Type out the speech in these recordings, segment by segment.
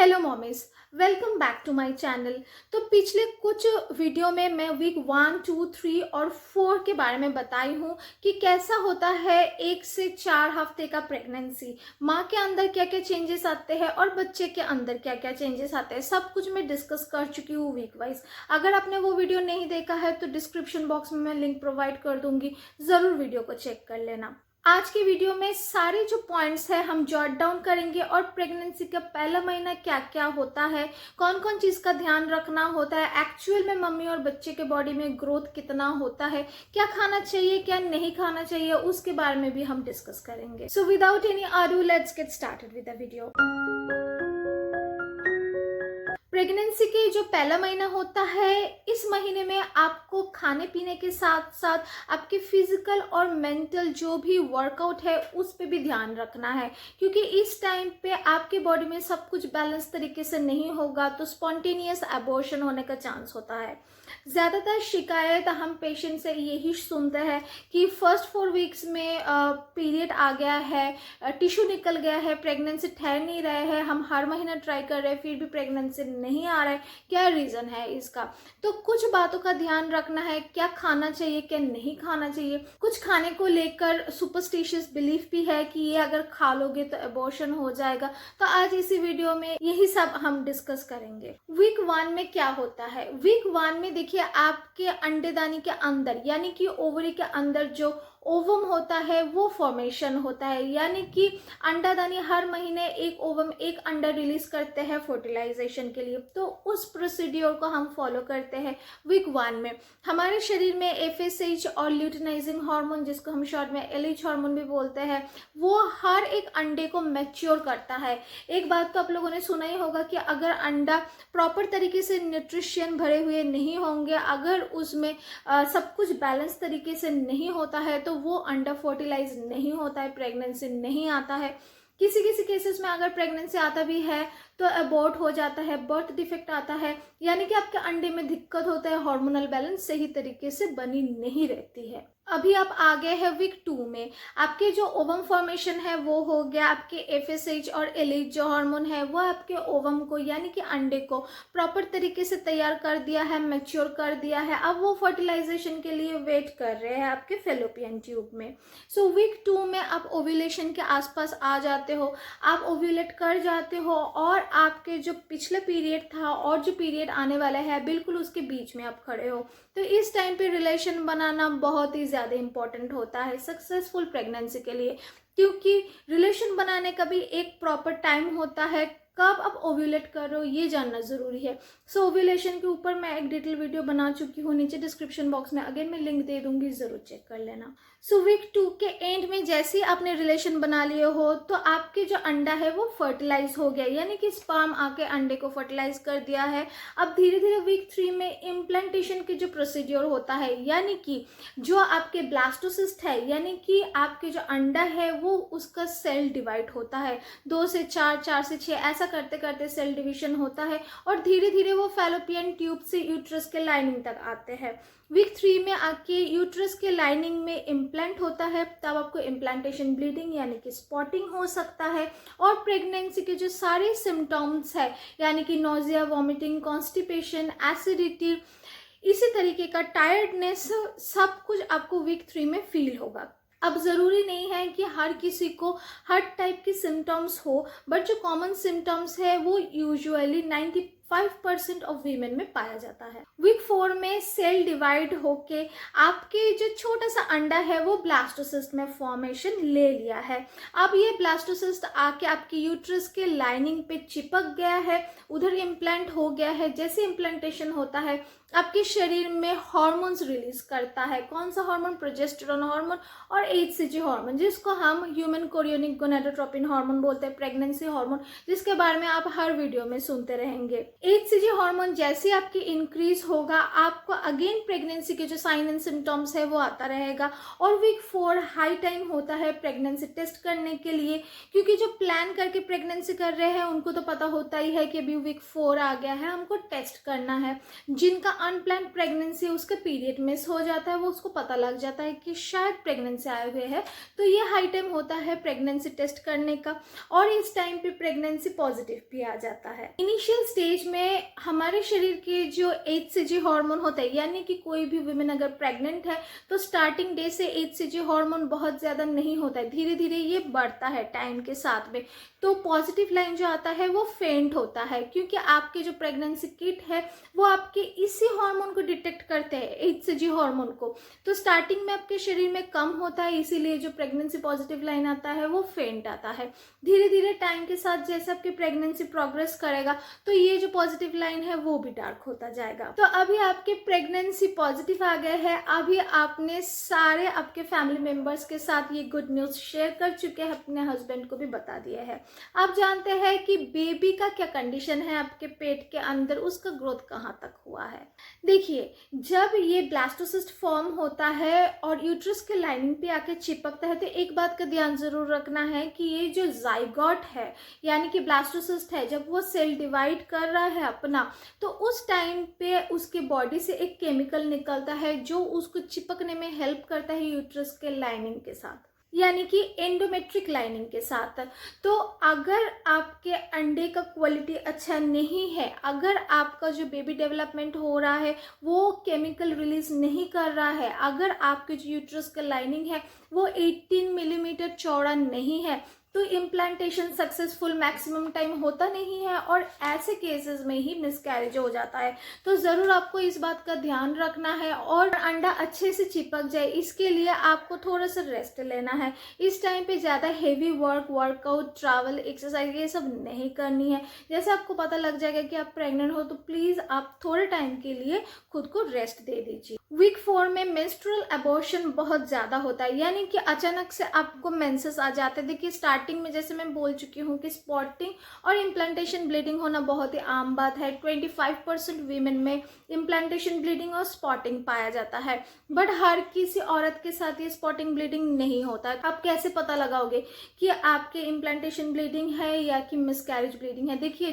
Hello mommies, welcome back to my channel. तो पिछले कुछ वीडियो में मैं वीक 1, 2, 3 और 4 के बारे में बताई हूँ कि कैसा होता है 1 से 4 हफ्ते का प्रेगनेंसी, माँ के अंदर क्या क्या चेंजेस आते हैं और बच्चे के अंदर क्या क्या चेंजेस आते हैं, सब कुछ मैं डिस्कस कर चुकी हूँ वीक वाइज। अगर आपने वो वीडियो नहीं देखा है तो डिस्क्रिप्शन बॉक्स में मैं लिंक प्रोवाइड कर दूंगी, ज़रूर वीडियो को चेक कर लेना। आज की वीडियो में सारे जो पॉइंट्स हैं हम जॉट डाउन करेंगे और प्रेगनेंसी का पहला महीना क्या क्या होता है, कौन कौन चीज का ध्यान रखना होता है, एक्चुअल में मम्मी और बच्चे के बॉडी में ग्रोथ कितना होता है, क्या खाना चाहिए क्या नहीं खाना चाहिए, उसके बारे में भी हम डिस्कस करेंगे। सो विदाउट एनी आडू let's get started with the video. Pregnancy के जो पहला महीना होता है, इस महीने में आपको खाने पीने के साथ साथ आपके फिजिकल और मेंटल जो भी वर्कआउट है उस पे भी ध्यान रखना है, क्योंकि इस टाइम पे आपके बॉडी में सब कुछ बैलेंस तरीके से नहीं होगा तो स्पॉन्टेनियस एबॉर्शन होने का चांस होता है। ज़्यादातर शिकायत हम पेशेंट से यही सुनते हैं कि फर्स्ट 4 वीक्स में पीरियड आ गया है, टिश्यू निकल गया है, प्रेगनेंसी ठहर नहीं रहे हैं, हम हर महीना ट्राई कर रहे हैं फिर भी प्रेगनेंसी नहीं आ रहा है, क्या रीज़न है इसका। तो कुछ बातों का ध्यान रखना है, क्या खाना चाहिए क्या नहीं खाना चाहिए। कुछ खाने को लेकर सुपरस्टिशियस बिलीफ भी है कि ये अगर खा लोगे तो एबॉर्शन हो जाएगा। तो आज इसी वीडियो में यही सब हम डिस्कस करेंगे। वीक 1 में क्या होता है। वीक 1 में देखिए, आपके अंडेदानी के अंदर यानी कि ओवरी के अंदर जो ओवम होता है वो फॉर्मेशन होता है, यानी कि अंडादानी हर महीने एक ओवम एक अंडा रिलीज करते हैं फर्टिलाइजेशन के लिए। तो उस प्रोसीड्योर को हम फॉलो करते हैं वीक 1 में। हमारे शरीर में एफएसएच और ल्यूटिनाइजिंग हार्मोन, जिसको हम शॉर्ट में एलएच हार्मोन भी बोलते हैं, वो हर एक अंडे को मैच्योर करता है। एक बात तो आप लोगों ने सुना ही होगा कि अगर अंडा प्रॉपर तरीके से न्यूट्रिशन भरे हुए नहीं होंगे, अगर उसमें सब कुछ बैलेंस तरीके से नहीं होता है तो वो अंडा फर्टिलाइज नहीं होता है, प्रेगनेंसी नहीं आता है। किसी किसी केसेस में अगर प्रेगनेंसी आता भी है तो अबॉर्ट हो जाता है, बर्थ डिफेक्ट आता है, यानी कि आपके अंडे में दिक्कत होता है, हार्मोनल बैलेंस सही तरीके से बनी नहीं रहती है। अभी आप आ गए हैं वीक 2 में। आपके जो ओवम फॉर्मेशन है वो हो गया, आपके एफएसएच और एलएच जो हार्मोन है वो आपके ओवम को यानी कि अंडे को प्रॉपर तरीके से तैयार कर दिया है, मैच्योर कर दिया है। अब वो फर्टिलाइजेशन के लिए वेट कर रहे हैं आपके फेलोपियन ट्यूब में। सो वीक 2 में आप ओव्यूलेशन के आसपास आ जाते हो, आप ओव्यूलेट कर जाते हो और आपके जो पिछले पीरियड था और जो पीरियड आने वाला है बिल्कुल उसके बीच में आप खड़े हो। तो इस टाइम पे रिलेशन बनाना बहुत ही ज़्यादा इम्पोर्टेंट होता है सक्सेसफुल प्रेगनेंसी के लिए, क्योंकि रिलेशन बनाने का भी एक प्रॉपर टाइम होता है। कब आप ओव्यूलेट कर रहे हो ये जानना ज़रूरी है। सो ओव्यूलेशन के ऊपर मैं एक डिटेल वीडियो बना चुकी हूँ, नीचे डिस्क्रिप्शन बॉक्स में अगेन मैं लिंक दे दूंगी, ज़रूर चेक कर लेना। सो वीक 2 के एंड में जैसे ही आपने रिलेशन बना लिए हो तो आपके जो अंडा है वो फर्टिलाइज हो गया, यानी कि स्पर्म आके अंडे को फर्टिलाइज कर दिया है। अब धीरे धीरे वीक 3 में इम्प्लांटेशन की जो प्रोसीड्योर होता है, यानी कि जो आपके ब्लास्टोसिस्ट है, यानी कि आपके जो अंडा है वो उसका सेल डिवाइड होता है, 2 से 4, 4 से 6, ऐसा करते करते सेल डिवीजन होता है और धीरे धीरे वो फैलोपियन ट्यूब से यूट्रस के लाइनिंग तक आते हैं। वीक 3 में आके यूट्रस के लाइनिंग में इम्प्लांट होता है, तब आपको इम्प्लांटेशन ब्लीडिंग यानी कि स्पॉटिंग हो सकता है। और प्रेगनेंसी के जो सारे सिम्टम्स है, यानी कि नोजिया, वॉमिटिंग, कॉन्स्टिपेशन, एसिडिटी, इसी तरीके का टायर्डनेस, सब कुछ आपको वीक 3 में फील होगा। अब ज़रूरी नहीं है कि हर किसी को हर टाइप की सिम्टम्स हो, बट जो कॉमन सिम्टम्स है वो यूजुअली 95% ऑफ वीमेन में पाया जाता है। वीक 4 में सेल डिवाइड होके आपके जो छोटा सा अंडा है वो ब्लास्टोसिस्ट में फॉर्मेशन ले लिया है। अब ये ब्लास्टोसिस्ट आके आपके यूट्रस के लाइनिंग पे चिपक गया है, उधर इम्प्लांट हो गया है। जैसे इम्प्लांटेशन होता है आपके शरीर में हार्मोन्स रिलीज करता है। कौन सा हार्मोन? प्रोजेस्टेरोन हार्मोन और एचसीजी हार्मोन, जिसको हम ह्यूमन कोरियोनिक गोनाडोट्रोपिन हार्मोन बोलते हैं, प्रेगनेंसी हार्मोन, जिसके बारे में आप हर वीडियो में सुनते रहेंगे। HCG हार्मोन जैसे आपकी इंक्रीज होगा, आपको अगेन प्रेगनेंसी के जो साइन एंड सिम्टम्स है वो आता रहेगा। और वीक 4 हाई टाइम होता है प्रेगनेंसी टेस्ट करने के लिए, क्योंकि जो प्लान करके प्रेगनेंसी कर रहे हैं उनको तो पता होता ही है कि अभी वीक 4 आ गया है, हमको टेस्ट करना है। जिनका अनप्लान प्रेगनेंसी उसका पीरियड मिस हो जाता है, वो उसको पता लग जाता है कि शायद प्रेगनेंसी आए हुए है, तो ये हाई टाइम होता है प्रेगनेंसी टेस्ट करने का। और इस टाइम पे प्रेगनेंसी पॉजिटिव भी आ जाता है। इनिशियल स्टेज में हमारे शरीर के जो HCG हार्मोन होता है, यानी कि कोई भी वुमेन अगर प्रेग्नेंट है तो स्टार्टिंग डे से HCG हार्मोन बहुत ज़्यादा नहीं होता है, धीरे धीरे ये बढ़ता है टाइम के साथ में। तो पॉजिटिव लाइन जो आता है वो फेंट होता है, क्योंकि आपके जो प्रेगनेंसी किट है वो आपके इसी हार्मोन को डिटेक्ट करते हैं, HCG हार्मोन को। तो स्टार्टिंग में आपके शरीर में कम होता है, इसीलिए जो प्रेगनेंसी पॉजिटिव लाइन आता है वो फेंट आता है। धीरे धीरे टाइम के साथ जैसे आपकी प्रेगनेंसी प्रोग्रेस करेगा तो ये जो पॉजिटिव लाइन है वो भी डार्क होता जाएगा। तो अभी आपके प्रेगनेंसी पॉजिटिव आ गए हैं, अभी आपने सारे आपके फैमिली मेंबर्स के साथ ये गुड न्यूज़ शेयर कर चुके हैं, अपने हस्बैंड को भी बता दिया है। आप जानते हैं कि बेबी का क्या कंडीशन है आपके पेट के अंदर, उसका ग्रोथ कहाँ तक हुआ है। देखिए, जब ये ब्लास्टोसिस्ट फॉर्म होता है और यूट्रस के लाइनिंग पे आके चिपकता है, तो एक बात का ध्यान जरूर रखना है कि ये जो जाइगोट है यानी कि ब्लास्टोसिस्ट है, जब वो सेल डिवाइड कर रहा है अपना, तो उस टाइम पे उसके बॉडी से एक केमिकल निकलता है जो उसको चिपकने में हेल्प करता है यूट्रस के लाइनिंग के साथ, यानी कि एंडोमेट्रिक लाइनिंग के साथ। तो अगर आपके अंडे का क्वालिटी अच्छा नहीं है, अगर आपका जो बेबी डेवलपमेंट हो रहा है वो केमिकल रिलीज नहीं कर रहा है, अगर आपके जो यूट्रस का लाइनिंग है वो 18 मिलीमीटर चौड़ा नहीं है, तो इम्प्लांटेशन सक्सेसफुल मैक्सिमम टाइम होता नहीं है और ऐसे केसेस में ही मिसकैरेज हो जाता है। तो ज़रूर आपको इस बात का ध्यान रखना है और अंडा अच्छे से चिपक जाए इसके लिए आपको थोड़ा सा रेस्ट लेना है। इस टाइम पे ज़्यादा हेवी वर्कआउट, ट्रैवल, एक्सरसाइज ये सब नहीं करनी है। जैसे आपको पता लग जाएगा कि आप प्रेग्नेंट हो तो प्लीज़ आप थोड़े टाइम के लिए खुद को रेस्ट दे दीजिए। वीक 4 में मेंस्ट्रुअल अबॉर्शन बहुत ज़्यादा होता है, यानी कि अचानक से आपको मेंसेस आ जाते हैं। देखिए, स्टार्टिंग में जैसे मैं बोल चुकी हूँ कि स्पॉटिंग और इम्प्लांटेशन ब्लीडिंग होना बहुत ही आम बात है। 25% वीमेन में इम्प्लांटेशन ब्लीडिंग और स्पॉटिंग पाया जाता है, बट हर किसी औरत के साथ ये स्पॉटिंग ब्लीडिंग नहीं होता। आप कैसे पता लगाओगे कि आपके इम्प्लांटेशन ब्लीडिंग है या कि मिसकैरेज ब्लीडिंग है? देखिए,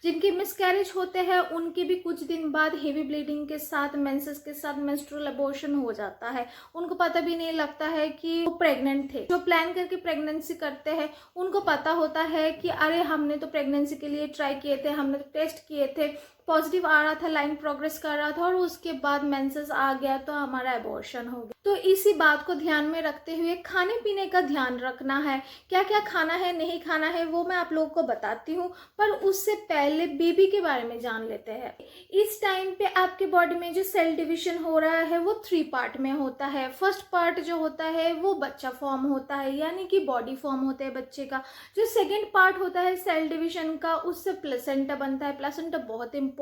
जिनके मिसकैरेज होते हैं उनके भी कुछ दिन बाद हेवी ब्लीडिंग के साथ, मेंसेस के साथ मेंस्ट्रुअल अबॉर्शन हो जाता है। उनको पता भी नहीं लगता है कि वो प्रेग्नेंट थे। जो प्लान करके प्रेगनेंसी करते हैं उनको पता होता है कि अरे हमने तो प्रेगनेंसी के लिए ट्राई किए थे, हमने तो टेस्ट किए थे, पॉजिटिव आ रहा था, लाइन प्रोग्रेस कर रहा था और उसके बाद मेंसेस आ गया तो हमारा अबॉर्शन हो गया। तो इसी बात को ध्यान में रखते हुए खाने पीने का ध्यान रखना है। क्या क्या खाना है, नहीं खाना है, वो मैं आप लोगों को बताती हूँ, पर उससे पहले बेबी के बारे में जान लेते हैं। इस टाइम पे आपके बॉडी में जो सेल डिविजन हो रहा है वो 3 पार्ट में होता है। फर्स्ट पार्ट जो होता है वो बच्चा फॉर्म होता है, यानी कि बॉडी फॉर्म होता है बच्चे का। जो सेकेंड पार्ट होता है सेल डिविजन का, उससे प्लेसेंटा बनता है। प्लेसेंटा बहुत इंपॉर्टेंट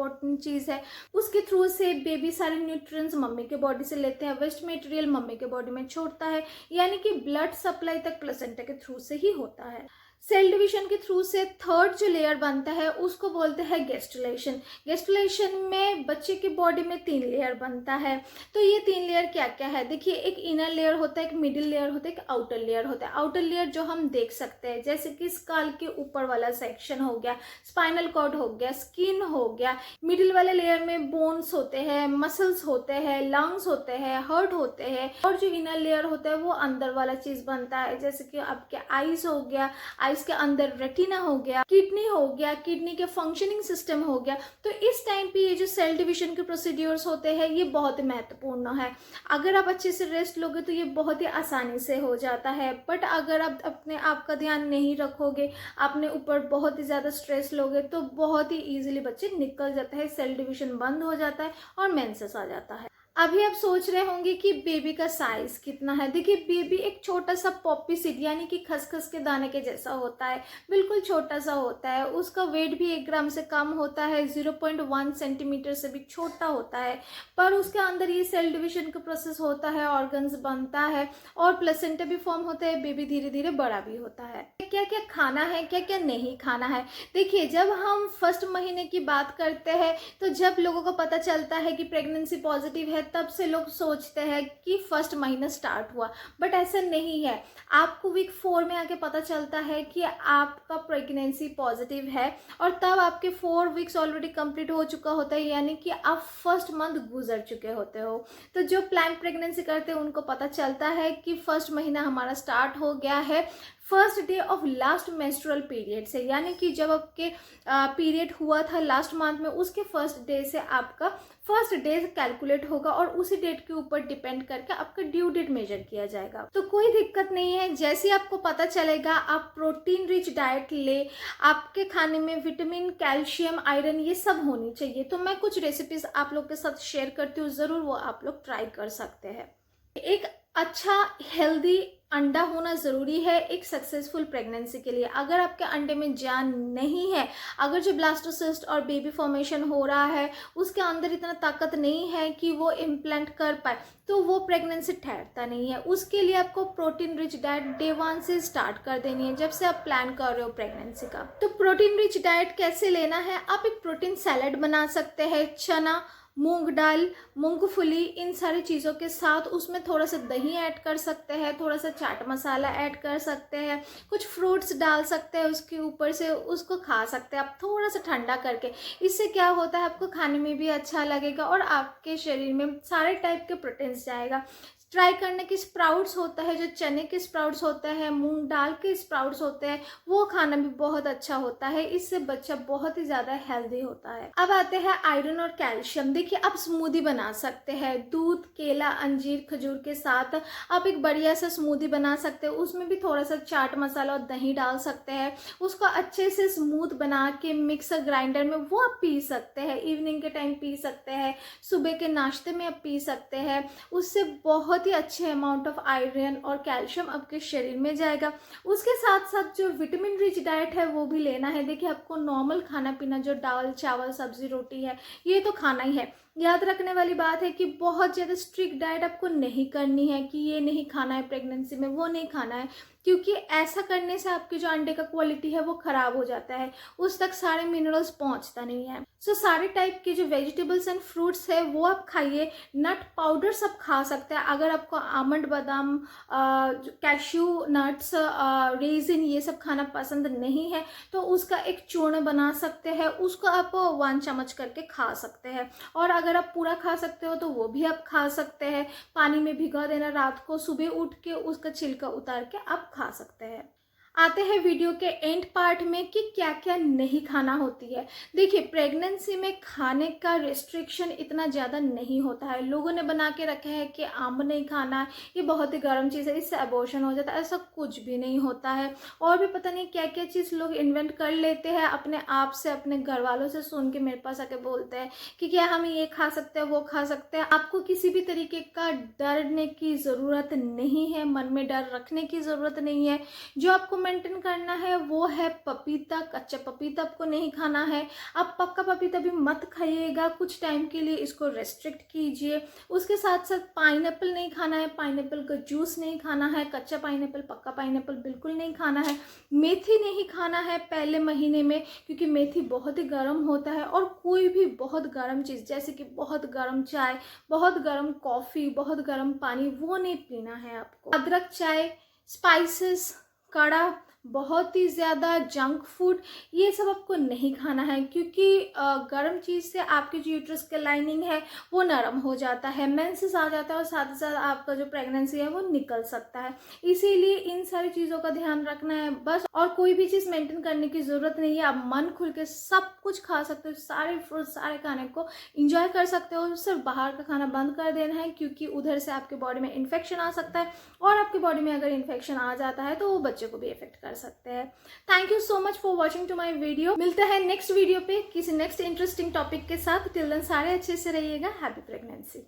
चीज है, उसके थ्रू से बेबी सारे न्यूट्रिएंट्स मम्मी के बॉडी से लेते हैं, वेस्ट मटेरियल मम्मी के बॉडी में छोड़ता है, यानी कि ब्लड सप्लाई तक प्लेसेंटा के थ्रू से ही होता है। सेल डिवीजन के थ्रू से थर्ड जो लेयर बनता है उसको बोलते हैं गेस्टुलेशन। गेस्टुलेशन में बच्चे की बॉडी में 3 लेयर बनता है। तो ये 3 लेयर क्या क्या है? देखिए, एक इनर लेयर होता है, एक मिडिल लेयर होता है, एक आउटर लेयर होता है। आउटर लेयर जो हम देख सकते हैं, जैसे कि स्काल के ऊपर वाला सेक्शन हो गया, स्पाइनल कॉर्ड हो गया, स्किन हो गया। मिडिल वाले लेयर में बोन्स होते हैं, मसल्स होते हैं, लंग्स होते हैं, हार्ट होते हैं। और जो इनर लेयर होता है वो अंदर वाला चीज बनता है, जैसे कि आपके आईज हो गया, इसके अंदर रेटिना हो गया, किडनी हो गया, किडनी के फंक्शनिंग सिस्टम हो गया। तो इस टाइम पे ये जो सेल डिवीजन के प्रोसीड्यूर्स होते हैं ये बहुत ही महत्वपूर्ण है। अगर आप अच्छे से रेस्ट लोगे तो ये बहुत ही आसानी से हो जाता है, बट अगर आप अपने आप का ध्यान नहीं रखोगे, अपने ऊपर बहुत ही ज़्यादा स्ट्रेस लोगे तो बहुत ही ईजिली बच्चे निकल जाते हैं, सेल डिवीजन बंद हो जाता है और मेंसेस आ जाता है। अभी आप सोच रहे होंगे कि बेबी का साइज कितना है। देखिए, बेबी एक छोटा सा पॉपी सीड यानी कि खसखस के दाने के जैसा होता है, बिल्कुल छोटा सा होता है। उसका वेट भी 1 ग्राम से कम होता है, 0.1 सेंटीमीटर से भी छोटा होता है। पर उसके अंदर ये सेल डिवीजन का प्रोसेस होता है, ऑर्गन्स बनता है और प्लेसेंटा भी फॉर्म होता है, बेबी धीरे धीरे बड़ा भी होता है। क्या क्या खाना है, क्या क्या नहीं खाना है। देखिए, जब हम फर्स्ट महीने की बात करते हैं तो जब लोगों को पता चलता है कि प्रेगनेंसी पॉजिटिव है, तब से लोग सोचते हैं कि फर्स्ट महीना स्टार्ट हुआ, बट ऐसा नहीं है। आपको वीक 4 में आके पता चलता है कि आपका प्रेगनेंसी पॉजिटिव है, और तब आपके 4 वीक्स ऑलरेडी कंप्लीट हो चुका होता है, यानी कि आप फर्स्ट मंथ गुजर चुके होते हो। तो जो प्लान प्रेगनेंसी करते हैं उनको पता चलता है कि फर्स्ट महीना हमारा स्टार्ट हो गया है first day of last menstrual period से, यानी कि जब आपके पीरियड हुआ था लास्ट मंथ में, उसके फर्स्ट डे से आपका फर्स्ट डे कैलकुलेट होगा, और उसी डेट के ऊपर डिपेंड करके आपका ड्यू डेट मेजर किया जाएगा। तो कोई दिक्कत नहीं है, जैसे आपको पता चलेगा आप प्रोटीन रिच डाइट ले, आपके खाने में विटामिन, कैल्शियम, आयरन ये सब होनी चाहिए। तो मैं कुछ रेसिपीज आप लोग के साथ शेयर करती हूँ, ज़रूर वो आप लोग ट्राई कर सकते हैं। एक अच्छा हेल्दी अंडा होना ज़रूरी है एक सक्सेसफुल प्रेगनेंसी के लिए। अगर आपके अंडे में जान नहीं है, अगर जो ब्लास्टोसिस्ट और बेबी फॉर्मेशन हो रहा है उसके अंदर इतना ताकत नहीं है कि वो इम्प्लांट कर पाए, तो वो प्रेगनेंसी ठहरता नहीं है। उसके लिए आपको प्रोटीन रिच डाइट डे 1 से स्टार्ट कर देनी है, जब से आप प्लान कर रहे हो प्रेगनेंसी का। तो प्रोटीन रिच डाइट कैसे लेना है, आप एक प्रोटीन सैलेड बना सकते हैं, चना, मूंग दाल, मूंगफली, इन सारी चीज़ों के साथ उसमें थोड़ा सा दही ऐड कर सकते हैं, थोड़ा सा चाट मसाला ऐड कर सकते हैं, कुछ फ्रूट्स डाल सकते हैं उसके ऊपर से, उसको खा सकते हैं आप थोड़ा सा ठंडा करके। इससे क्या होता है, आपको खाने में भी अच्छा लगेगा और आपके शरीर में सारे टाइप के प्रोटीन्स जाएगा। ट्राई करने की स्प्राउट्स होता है, जो चने के स्प्राउट्स होते हैं, मूंग दाल के स्प्राउट्स होते हैं, वो खाना भी बहुत अच्छा होता है। इससे बच्चा बहुत ही ज़्यादा हेल्दी होता है। अब आते हैं आयरन और कैल्शियम। देखिए, आप स्मूदी बना सकते हैं दूध, केला, अंजीर, खजूर के साथ आप एक बढ़िया सा स्मूदी बना सकते हैं। उसमें भी थोड़ा सा चाट मसाला और दही डाल सकते हैं, उसको अच्छे से स्मूथ बना के मिक्सर ग्राइंडर में वो आप पी सकते हैं। इवनिंग के टाइम पी सकते हैं, सुबह के नाश्ते में आप पी सकते हैं। उससे बहुत ही अच्छे अमाउंट ऑफ आयरन और कैल्शियम आपके शरीर में जाएगा। उसके साथ साथ जो विटामिन रिच डाइट है वो भी लेना है। देखिए, आपको नॉर्मल खाना पीना जो दाल, चावल, सब्जी, रोटी है, ये तो खाना ही है। याद रखने वाली बात है कि बहुत ज़्यादा स्ट्रिक्ट डाइट आपको नहीं करनी है कि ये नहीं खाना है प्रेगनेंसी में, वो नहीं खाना है, क्योंकि ऐसा करने से आपके जो अंडे का क्वालिटी है वो ख़राब हो जाता है, उस तक सारे मिनरल्स पहुंचता नहीं है। सो सारे टाइप के जो वेजिटेबल्स एंड फ्रूट्स है वो आप खाइए। नट पाउडर सब खा सकते हैं। अगर आपको आमंड, बादाम, कैश्यू नट्स, रेजिन ये सब खाना पसंद नहीं है तो उसका एक चूर्ण बना सकते हैं, उसको आप 1 चम्मच करके खा सकते हैं। और अगर आप पूरा खा सकते हो तो वो भी आप खा सकते हैं। पानी में भिगा देना रात को, सुबह उठ के उसका छिलका उतार के आप खा सकते हैं। आते हैं वीडियो के एंड पार्ट में कि क्या क्या नहीं खाना होती है। देखिए, प्रेगनेंसी में खाने का रिस्ट्रिक्शन इतना ज़्यादा नहीं होता है। लोगों ने बना के रखे हैं कि आम नहीं खाना, ये बहुत ही गर्म चीज़ है, इससे अबॉर्शन हो जाता है। ऐसा कुछ भी नहीं होता है। और भी पता नहीं क्या क्या चीज़ लोग इन्वेंट कर लेते हैं अपने आप से, अपने घर वालों से सुन के मेरे पास आके बोलते हैं कि क्या हम ये खा सकते हैं, वो खा सकते हैं। आपको किसी भी तरीके का डरने की ज़रूरत नहीं है, मन में डर रखने की ज़रूरत नहीं है। जो आपको मेंटेन करना है वो है पपीता। कच्चा पपीता आपको नहीं खाना है। आप पक्का पपीता भी मत खाइएगा, कुछ टाइम के लिए इसको रेस्ट्रिक्ट कीजिए। उसके साथ साथ पाइनएप्पल नहीं खाना है, पाइनएप्पल का जूस नहीं खाना है, कच्चा पाइनएप्पल, पक्का पाइनएप्पल बिल्कुल नहीं खाना है। मेथी नहीं खाना है पहले महीने में, क्योंकि मेथी बहुत ही गर्म होता है। और कोई भी बहुत गर्म चीज़ जैसे कि बहुत गर्म चाय, बहुत गर्म कॉफ़ी, बहुत गर्म पानी, वो नहीं पीना है आपको। अदरक चाय, स्पाइसेस, कड़ा, बहुत ही ज़्यादा जंक फूड, ये सब आपको नहीं खाना है, क्योंकि गर्म चीज़ से आपकी जो यूट्रस का लाइनिंग है वो नरम हो जाता है, मेंसेस आ जाता है, और साथ ही साथ आपका जो प्रेगनेंसी है वो निकल सकता है। इसीलिए इन सारी चीज़ों का ध्यान रखना है बस। और कोई भी चीज़ मेंटेन करने की ज़रूरत नहीं है। आप मन खुल के सब कुछ खा सकते हो, सारे फ्रूट, सारे खाने को इंजॉय कर सकते हो। सिर्फ बाहर का खाना बंद कर देना है, क्योंकि उधर से आपके बॉडी में इन्फेक्शन आ सकता है, और आपकी बॉडी में अगर इन्फेक्शन आ जाता है तो वो बच्चे को भी इफेक्ट कर सकते हैं। Thank you so much for watching to my video. मिलते हैं नेक्स्ट वीडियो पे किसी नेक्स्ट इंटरेस्टिंग टॉपिक के साथ। टिल देन सारे अच्छे से रहिएगा। Happy pregnancy.